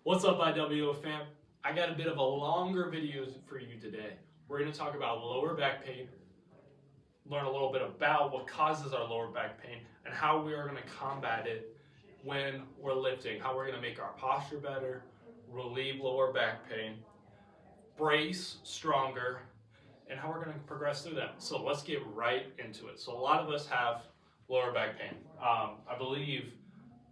What's up, IWO fam? I got a bit of a longer video for you today. We're going to talk about lower back pain, learn a little bit about what causes our lower back pain, and how we are going to combat it when we're lifting, how we're going to make our posture better, relieve lower back pain, brace stronger, and how we're going to progress through that. So let's get right into it. So a lot of us have lower back pain. I believe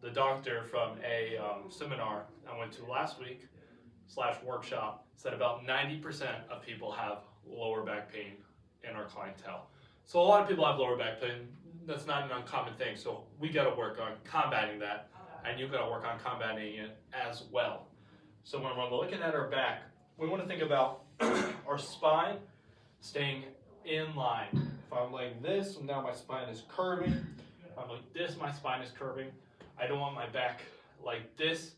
the doctor from a seminar I went to last week / workshop said about 90% of people have lower back pain in our clientele. So a lot of people have lower back pain. That's not an uncommon thing. So we got to work on combating that, and you've got to work on combating it as well. So when we're looking at our back, we want to think about our spine staying in line. If I'm like this, now my spine is curving. If I'm like this, my spine is curving. I don't want my back like this.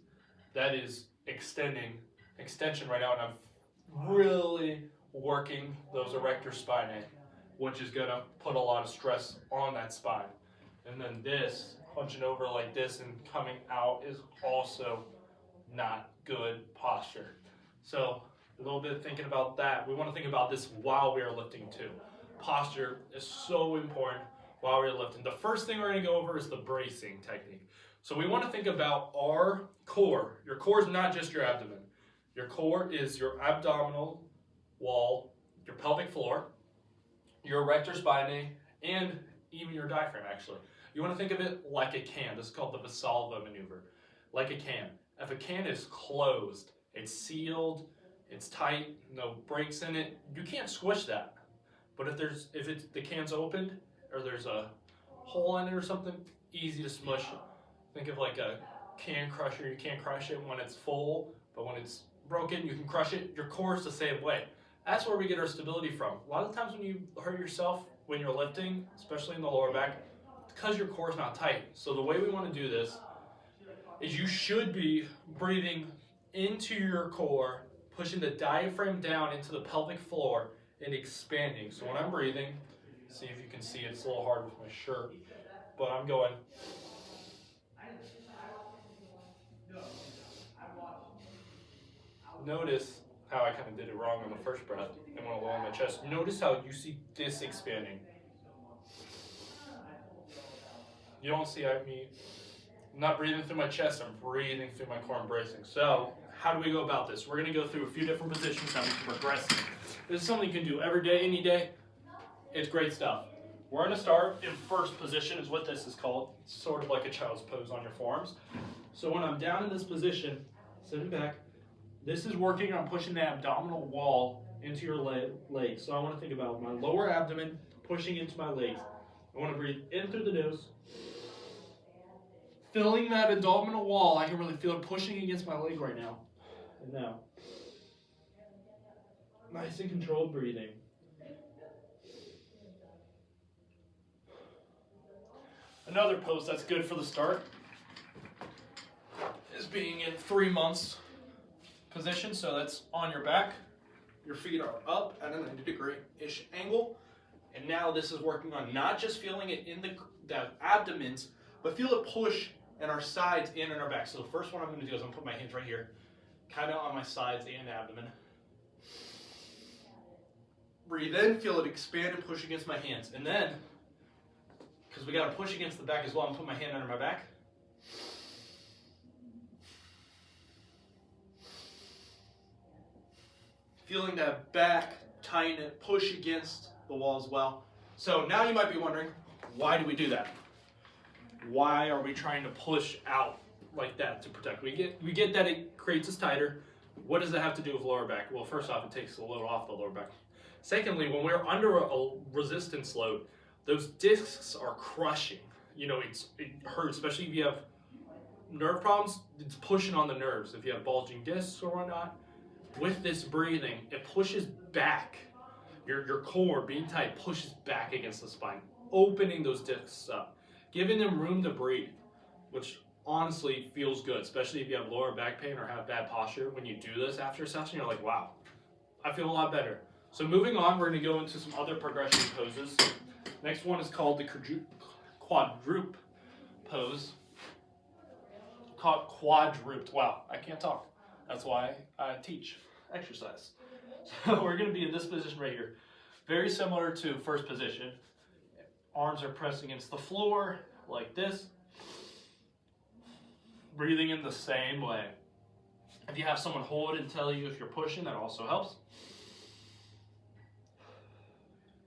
That is extension right now, and I'm really working those erector spinae, which is gonna put a lot of stress on that spine. And then this, punching over like this and coming out, is also not good posture. So a little bit thinking about that. We want to think about this while we are lifting too. Posture is so important while we're lifting. The first thing we're going to go over is the bracing technique. So we want to think about our core. Your core is not just your abdomen. Your core is your abdominal wall, your pelvic floor, your erector spinae, and even your diaphragm actually. You want to think of it like a can. This is called the Valsalva maneuver. Like a can. If a can is closed, it's sealed, it's tight, no breaks in it, you can't squish that. But if the can's opened or there's a hole in it or something, easy to smush it. Think of like a can crusher. You can't crush it when it's full, but when it's broken, you can crush it. Your core is the same way. That's where we get our stability from. A lot of the times when you hurt yourself when you're lifting, especially in the lower back, it's because your core is not tight. So the way we want to do this is you should be breathing into your core, pushing the diaphragm down into the pelvic floor and expanding. So when I'm breathing, see if you can see it's a little hard with my shirt, but I'm going. Notice how I kind of did it wrong on the first breath and went along my chest. Notice how you see this expanding. You don't see me. I'm not breathing through my chest, I'm breathing through my core and bracing. So how do we go about this? We're going to go through a few different positions how we can progress. This is something you can do every day, any day. It's great stuff. We're going to start in first position is what this is called. It's sort of like a child's pose on your forearms. So when I'm down in this position, sitting back, this is working on pushing the abdominal wall into your legs. So I want to think about my lower abdomen pushing into my legs. I want to breathe in through the nose. Filling that abdominal wall, I can really feel it pushing against my leg right now. And now, nice and controlled breathing. Another pose that's good for the start is being in 3 months position. So that's on your back. Your feet are up at a 90-degree-ish angle. And now this is working on not just feeling it in the abdomens, but feel it push in our sides and in our back. So the first one I'm going to do is I'm going to put my hands right here, kind of on my sides and abdomen. Breathe in, feel it expand and push against my hands. And then, because we got to push against the back as well, I'm going to put my hand under my back. Feeling that back tighten it, push against the wall as well. So now you might be wondering, why do we do that? Why are we trying to push out like that to protect? We get that it creates us tighter. What does that have to do with lower back? Well, first off, it takes a load off the lower back. Secondly, when we're under a resistance load, those discs are crushing. You know, it hurts, especially if you have nerve problems. It's pushing on the nerves. If you have bulging discs or whatnot, with this breathing, it pushes back. Your core being tight pushes back against the spine, opening those discs up, giving them room to breathe, which honestly feels good, especially if you have lower back pain or have bad posture. When you do this after a session, you're like, wow, I feel a lot better. So moving on, we're going to go into some other progression poses. Next one is called the quadruple pose. Quadruped. Wow, I can't talk. That's why I teach exercise. So we're gonna be in this position right here. Very similar to first position. Arms are pressed against the floor like this. Breathing in the same way. If you have someone hold and tell you if you're pushing, that also helps.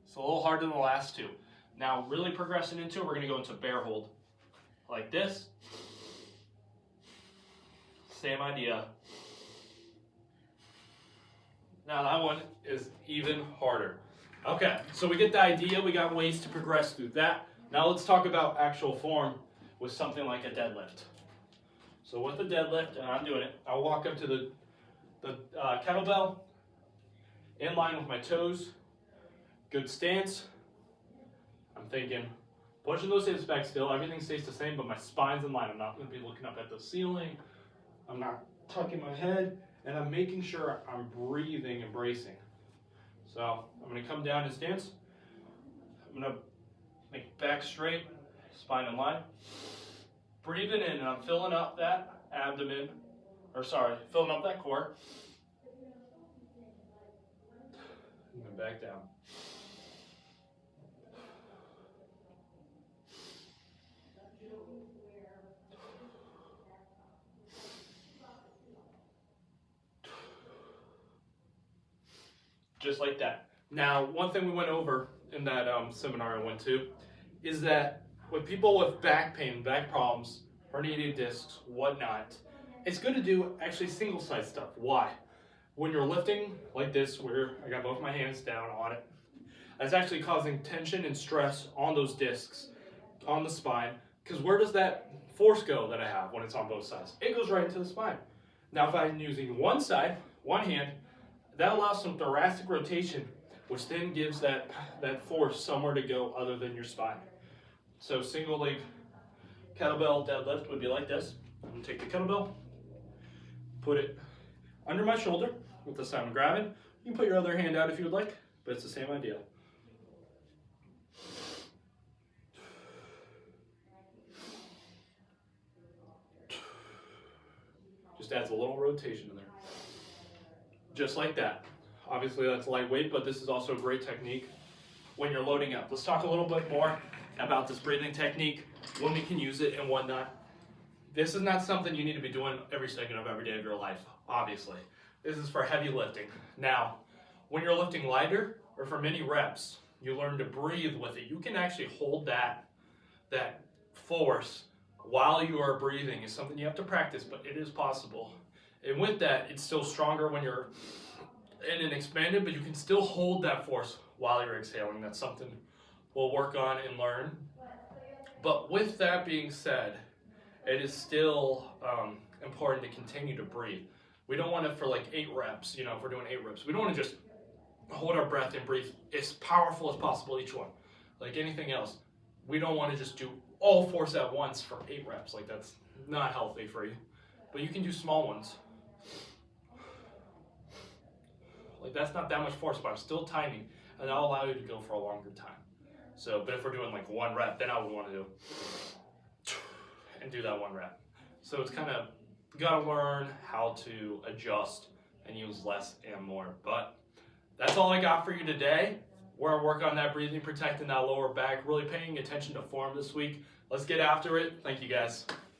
It's a little harder than the last two. Now, really progressing into it, we're gonna go into bear hold. Like this. Same idea. Now that one is even harder. Okay, so we get the idea, we got ways to progress through that. Now let's talk about actual form with something like a deadlift. So with the deadlift, and I'm doing it, I'll walk up to the kettlebell, in line with my toes, good stance. I'm thinking, pushing those hips back still, everything stays the same, but my spine's in line. I'm not gonna be looking up at the ceiling. I'm not tucking my head, and I'm making sure I'm breathing and bracing. So I'm gonna come down in stance. I'm gonna make back straight, spine in line. Breathing in, and I'm filling up that abdomen, filling up that core. And then back down. Just like that. Now, one thing we went over in that seminar I went to is that with people with back pain, back problems, herniated discs, whatnot, it's good to do actually single side stuff. Why? When you're lifting like this, where I got both my hands down on it, that's actually causing tension and stress on those discs, on the spine, because where does that force go that I have when it's on both sides? It goes right into the spine. Now, if I'm using one side, one hand, that allows some thoracic rotation, which then gives that force somewhere to go other than your spine. So single leg kettlebell deadlift would be like this. I'm gonna take the kettlebell, put it under my shoulder with the side I'm grabbing. You can put your other hand out if you would like, but it's the same idea. Just adds a little rotation in there. Just like that. Obviously that's lightweight, but this is also a great technique when you're loading up. Let's talk a little bit more about this breathing technique, when we can use it and whatnot. This is not something you need to be doing every second of every day of your life, obviously. This is for heavy lifting. Now, when you're lifting lighter or for many reps, you learn to breathe with it. You can actually hold that force while you are breathing. It's something you have to practice, but it is possible. And with that, it's still stronger when you're in and expanded, but you can still hold that force while you're exhaling. That's something we'll work on and learn. But with that being said, it is still important to continue to breathe. We don't want to, for like 8 reps, if we're doing 8 reps, we don't want to just hold our breath and breathe as powerful as possible each one. Like anything else, we don't want to just do all force at once for 8 reps. Like that's not healthy for you. But you can do small ones. Like that's not that much force, but I'm still tiny, and that'll allow you to go for a longer time. So, but if we're doing like 1 rep, then I would want to do and do that 1 rep. So it's kind of, you gotta learn how to adjust and use less and more. But that's all I got for you today. We're gonna work on that breathing, protecting that lower back, really paying attention to form this week. Let's get after it. Thank you guys.